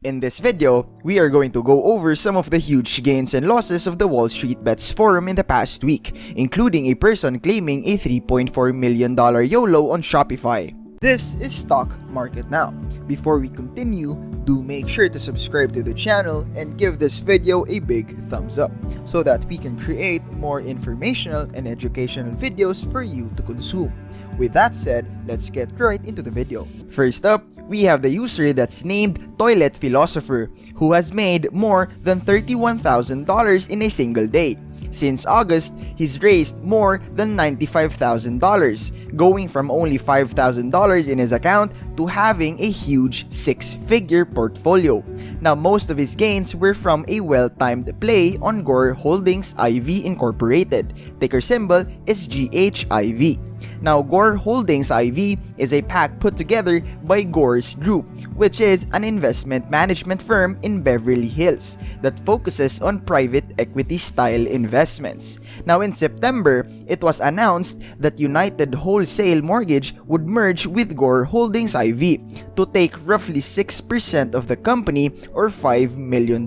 In this video, we are going to go over some of the huge gains and losses of the WallStreetBets forum in the past week, including a person claiming a $3.4 million YOLO on Shopify. This is Stock Market Now. Before we continue, do make sure to subscribe to the channel and give this video a big thumbs up so that we can create more informational and educational videos for you to consume. With that said, let's get right into the video. First up, we have the user that's named Toilet Philosopher, who has made more than $31,000 in a single day. Since August, he's raised more than $95,000, going from only $5,000 in his account to having a huge six-figure portfolio. Now, most of his gains were from a well-timed play on Gore Holdings IV Incorporated. Ticker symbol is GHIV. Now, Gore Holdings IV is a pack put together by Gore's Group, which is an investment management firm in Beverly Hills that focuses on private equity-style investments. Now, in September, it was announced that United Wholesale Mortgage would merge with Gore Holdings IV to take roughly 6% of the company, or $5 million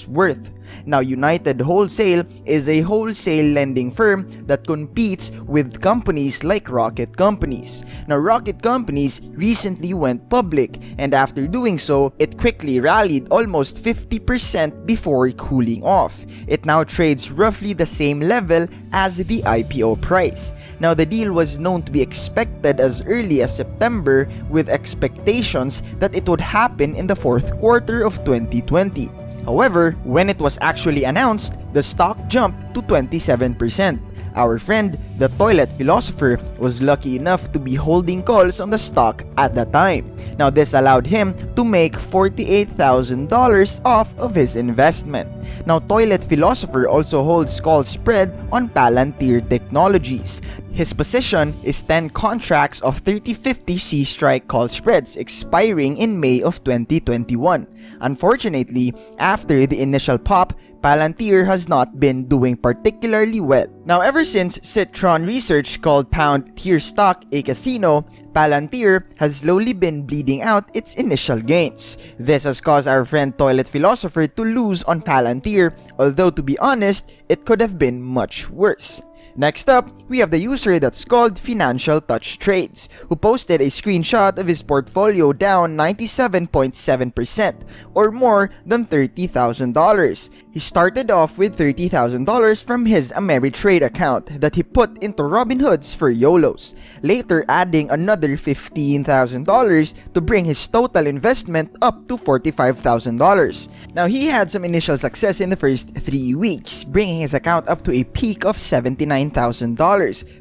worth. Now, United Wholesale is a wholesale lending firm that competes with companies like Rocket Companies. Now, Rocket Companies recently went public, and after doing so, it quickly rallied almost 50% before cooling off. It now trades roughly the same level as the IPO price. Now, the deal was known to be expected as early as September, with expectations that it would happen in the fourth quarter of 2020. However, when it was actually announced, the stock jumped to 27%. Our friend, the Toilet Philosopher, was lucky enough to be holding calls on the stock at the time. Now, this allowed him to make $48,000 off of his investment. Now, Toilet Philosopher also holds call spread on Palantir Technologies. His position is 10 contracts of 30/50 C-strike call spreads expiring in May of 2021. Unfortunately, after the initial pop, Palantir has not been doing particularly well. Now, ever since Citron Research called Palantir stock a casino, Palantir has slowly been bleeding out its initial gains. This has caused our friend Toilet Philosopher to lose on Palantir, although to be honest, it could have been much worse. Next up, we have the user that's called Financial Touch Trades, who posted a screenshot of his portfolio down 97.7%, or more than $30,000. He started off with $30,000 from his Ameritrade account that he put into Robinhood's for YOLOs, later adding another $15,000 to bring his total investment up to $45,000. Now, he had some initial success in the first 3 weeks, bringing his account up to a peak of $79,000,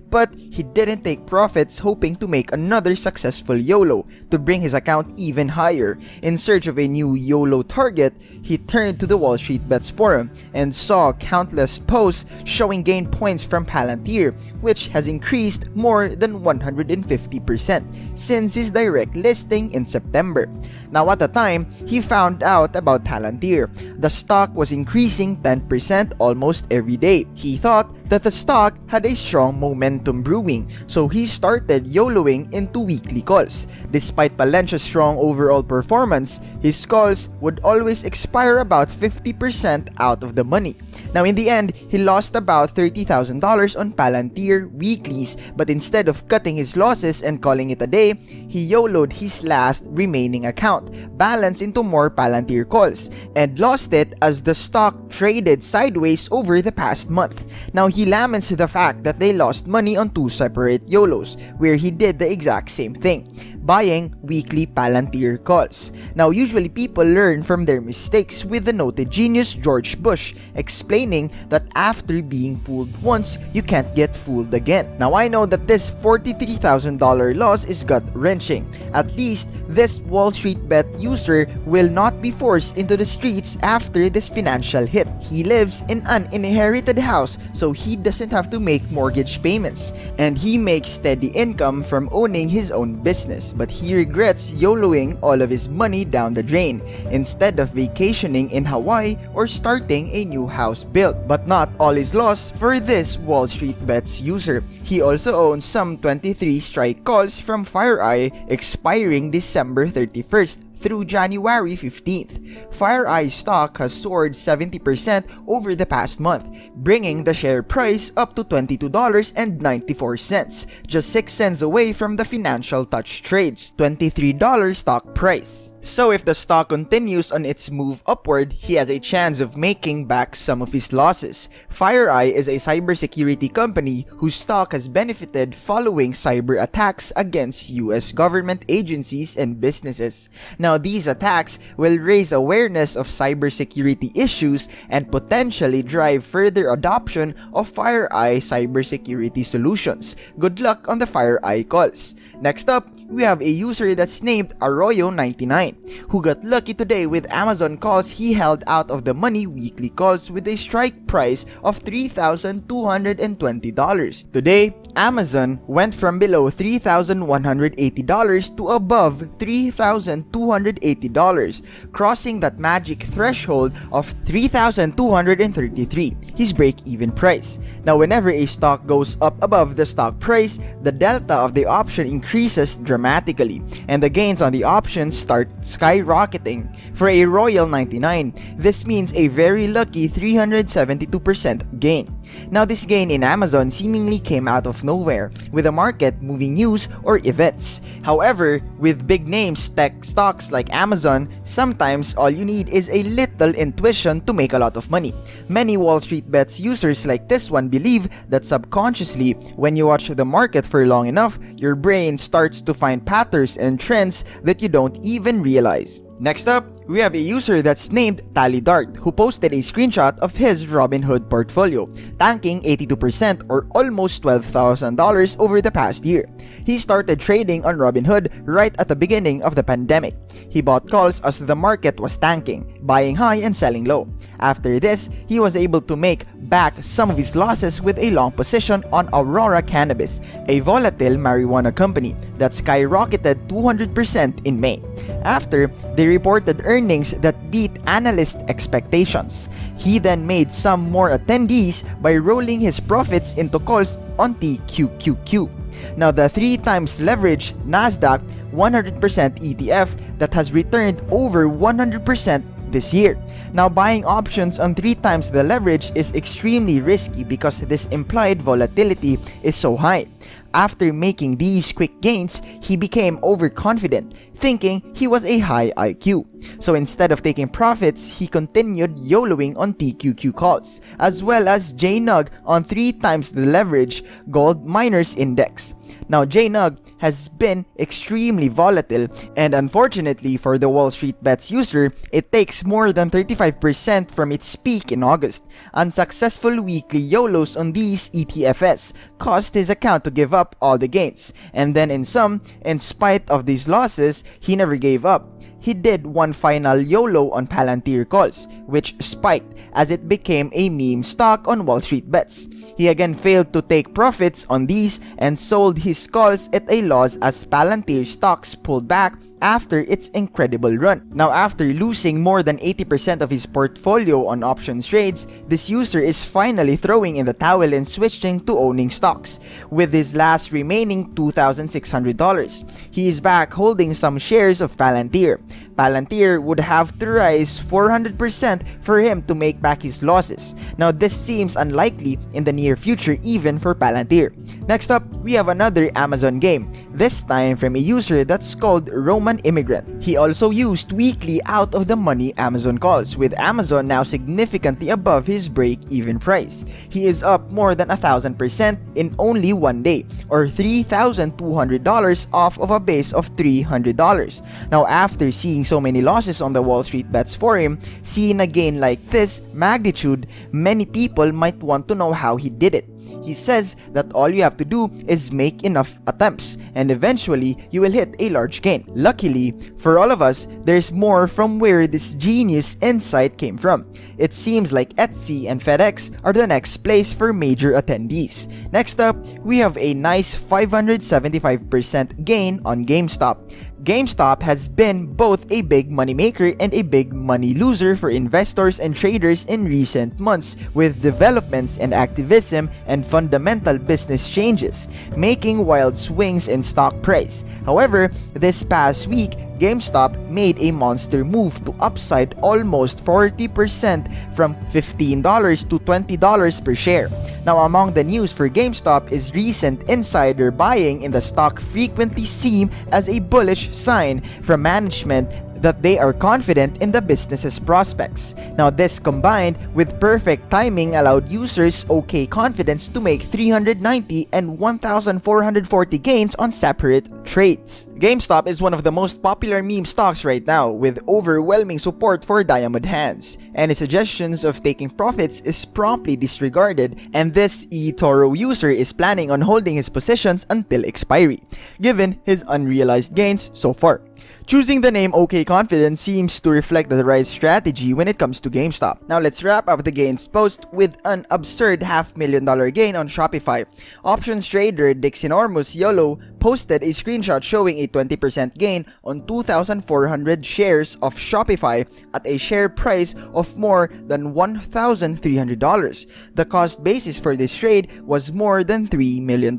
but he didn't take profits, hoping to make another successful YOLO to bring his account even higher. In search of a new YOLO target, he turned to the WallStreetBets forum and saw countless posts showing gain points from Palantir, which has increased more than 150% since his direct listing in September. Now, at the time he found out about Palantir, the stock was increasing 10% almost every day. He thought that the stock had a strong momentum brewing, so he started YOLOing into weekly calls. Despite Palantir's strong overall performance, his calls would always expire about 50% out of the money. Now, in the end, he lost about $30,000 on Palantir weeklies, but instead of cutting his losses and calling it a day, he YOLO'd his last remaining account, balanced into more Palantir calls, and lost it as the stock traded sideways over the past month. Now, he laments the fact that they lost money on 2 separate YOLOs, where he did the exact same thing, buying weekly Palantir calls. Now, usually people learn from their mistakes, with the noted genius George Bush explaining that after being fooled once, you can't get fooled again. Now, I know that this $43,000 loss is gut-wrenching. At least, this WallStreetBet user will not be forced into the streets after this financial hit. He lives in an inherited house, so he doesn't have to make mortgage payments, and he makes steady income from owning his own business. But he regrets YOLOing all of his money down the drain instead of vacationing in Hawaii or starting a new house build. But not all is lost for this WallStreetBets user. He also owns some 23 strike calls from FireEye expiring December 31st, through January 15th. FireEye stock has soared 70% over the past month, bringing the share price up to $22.94, just 6 cents away from the Financial Touch Trade's $23 stock price. So if the stock continues on its move upward, he has a chance of making back some of his losses. FireEye is a cybersecurity company whose stock has benefited following cyber attacks against US government agencies and businesses. Now, these attacks will raise awareness of cybersecurity issues and potentially drive further adoption of FireEye cybersecurity solutions. Good luck on the FireEye calls. Next up, we have a user that's named Arroyo99 who got lucky today with Amazon calls he held out of the money weekly calls with a strike price of $3,220. Today, Amazon went from below $3,180 to above $3,280, crossing that magic threshold of $3,233, his break-even price. Now, whenever a stock goes up above the stock price, the delta of the option increases dramatically, and the gains on the options start skyrocketing. For a Royal 99, this means a very lucky 372% gain. Now, this gain in Amazon seemingly came out of nowhere, with the market moving news or events. However, with big names tech stocks like Amazon, sometimes all you need is a little intuition to make a lot of money. Many Wall Street Bets users like this one believe that subconsciously, when you watch the market for long enough, your brain starts to find patterns and trends that you don't even realize. Next up, we have a user that's named TallyDart who posted a screenshot of his Robinhood portfolio, tanking 82% or almost $12,000 over the past year. He started trading on Robinhood right at the beginning of the pandemic. He bought calls as the market was tanking, buying high and selling low. After this, he was able to make back some of his losses with a long position on Aurora Cannabis, a volatile marijuana company that skyrocketed 200% in May. After, they reported earnings that beat analyst expectations. He then made some more attendees by rolling his profits into calls on TQQQ. Now, the 3 times leverage NASDAQ 100% ETF that has returned over 100% this year. Now, buying options on 3 times the leverage is extremely risky because this implied volatility is so high. After making these quick gains, he became overconfident, thinking he was a high IQ. So instead of taking profits, he continued YOLOing on TQQ calls, as well as JNUG on 3 times the leverage Gold Miners Index. Now, JNUG has been extremely volatile, and unfortunately for the Wall Street Bets user, it takes more than 35% from its peak in August. Unsuccessful weekly YOLOs on these ETFs caused his account to give up all the gains, and then in spite of these losses, he never gave up. He did one final YOLO on Palantir calls, which spiked as it became a meme stock on Wall Street Bets. He again failed to take profits on these and sold his calls at a loss as Palantir stocks pulled back after its incredible run. Now, after losing more than 80% of his portfolio on options trades, this user is finally throwing in the towel and switching to owning stocks, with his last remaining $2,600. He is back holding some shares of Palantir. Palantir would have to rise 400% for him to make back his losses. Now, this seems unlikely in the near future even for Palantir. Next up, we have another Amazon game, this time from a user that's called Roman Immigrant. He also used weekly out of the money Amazon calls, with Amazon now significantly above his break-even price. He is up more than 1,000% in only one day, or $3,200 off of a base of $300. Now, after seeing so many losses on the Wall Street Bets forum, seeing a gain like this magnitude, many people might want to know how he did it. He says that all you have to do is make enough attempts, and eventually you will hit a large gain. Luckily, for all of us, there's more from where this genius insight came from. It seems like Etsy and FedEx are the next place for major attendees. Next up, we have a nice 575% gain on Gamestop. Gamestop has been both a big moneymaker and a big money loser for investors and traders in recent months, with developments and activism and fundamental business changes, making wild swings in stock price. However, this past week, GameStop made a monster move to upside almost 40% from $15 to $20 per share. Now, among the news for GameStop is recent insider buying in the stock frequently seen as a bullish sign from management that they are confident in the business's prospects. Now, this combined with perfect timing allowed users okay confidence to make 390 and 1,440 gains on separate trades. GameStop is one of the most popular meme stocks right now, with overwhelming support for diamond hands. Any suggestions of taking profits is promptly disregarded, and this eToro user is planning on holding his positions until expiry, given his unrealized gains so far. Choosing the name OK Confidence seems to reflect the right strategy when it comes to GameStop. Now let's wrap up the gains post with an absurd $500,000 gain on Shopify. Options trader Dixinormus YOLO posted a screenshot showing a 20% gain on 2,400 shares of Shopify at a share price of more than $1,300. The cost basis for this trade was more than $3 million.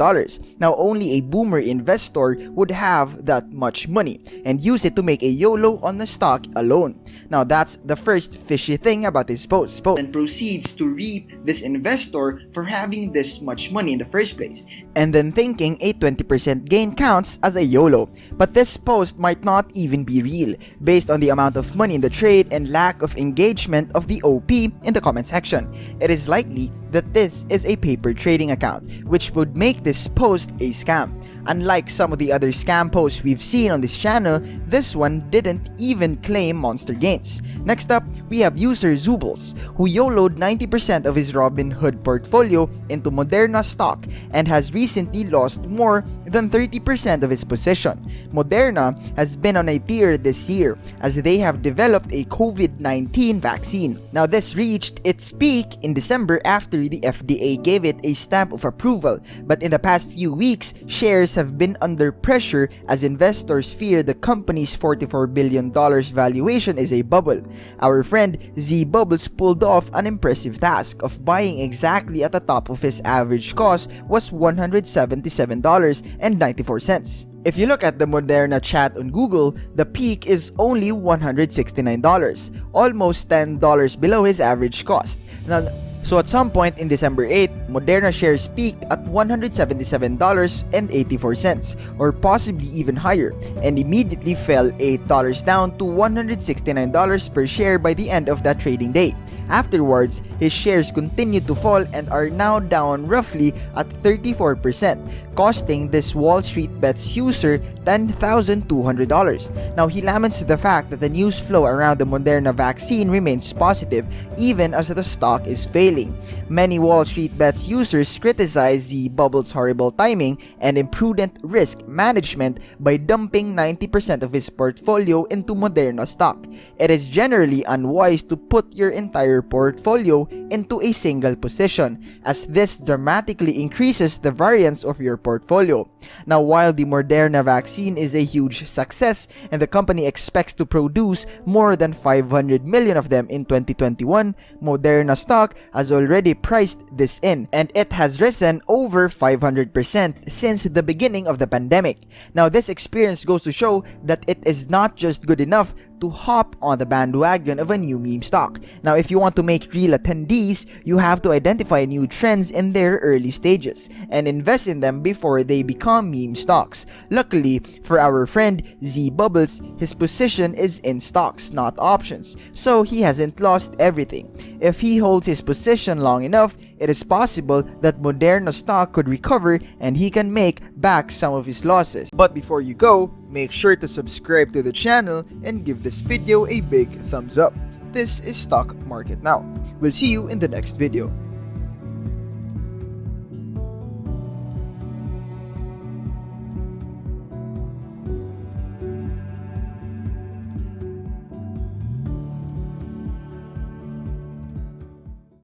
Now, only a boomer investor would have that much money and use it to make a YOLO on the stock alone. Now, that's the first fishy thing about this post. And proceeds to reap this investor for having this much money in the first place, and then thinking a 20% gain counts as a YOLO. But this post might not even be real, based on the amount of money in the trade and lack of engagement of the OP in the comment section. It is likely that this is a paper trading account, which would make this post a scam. Unlike some of the other scam posts we've seen on this channel, this one didn't even claim monster gains. Next up, we have user Zoobles, who YOLO'd 90% of his Robinhood portfolio into Moderna stock and has recently lost more than 30% of his position. Moderna has been on a tear this year as they have developed a COVID-19 vaccine. Now, this reached its peak in December after the FDA gave it a stamp of approval, but in the past few weeks, shares have been under pressure as investors fear the company's $44 billion valuation is a bubble. Our friend Z Bubbles pulled off an impressive task of buying exactly at the top of his average cost was $177.94. If you look at the Moderna chat on Google, the peak is only $169, almost $10 below his average cost. Now, so at some point in December 8, Moderna shares peaked at $177.84, or possibly even higher, and immediately fell $8 down to $169 per share by the end of that trading day. Afterwards, his shares continued to fall and are now down roughly at 34%, costing this WallStreetBets user $10,200. Now, he laments the fact that the news flow around the Moderna vaccine remains positive even as the stock is failing. Many WallStreetBets users criticize the bubble's horrible timing and imprudent risk management by dumping 90% of his portfolio into Moderna stock. It is generally unwise to put your entire portfolio into a single position, as this dramatically increases the variance of your portfolio. Now, while the Moderna vaccine is a huge success and the company expects to produce more than 500 million of them in 2021, Moderna stock has already priced this in, and it has risen over 500% since the beginning of the pandemic. Now, this experience goes to show that it is not just good enough to hop on the bandwagon of a new meme stock. Now, if you want to make real attendees, you have to identify new trends in their early stages and invest in them before they become meme stocks. Luckily for our friend Z Bubbles, his position is in stocks, not options, so he hasn't lost everything. If he holds his position long enough, it is possible that Moderna stock could recover and he can make back some of his losses. But before you go, make sure to subscribe to the channel and give this video a big thumbs up. This is Stock Market Now. We'll see you in the next video.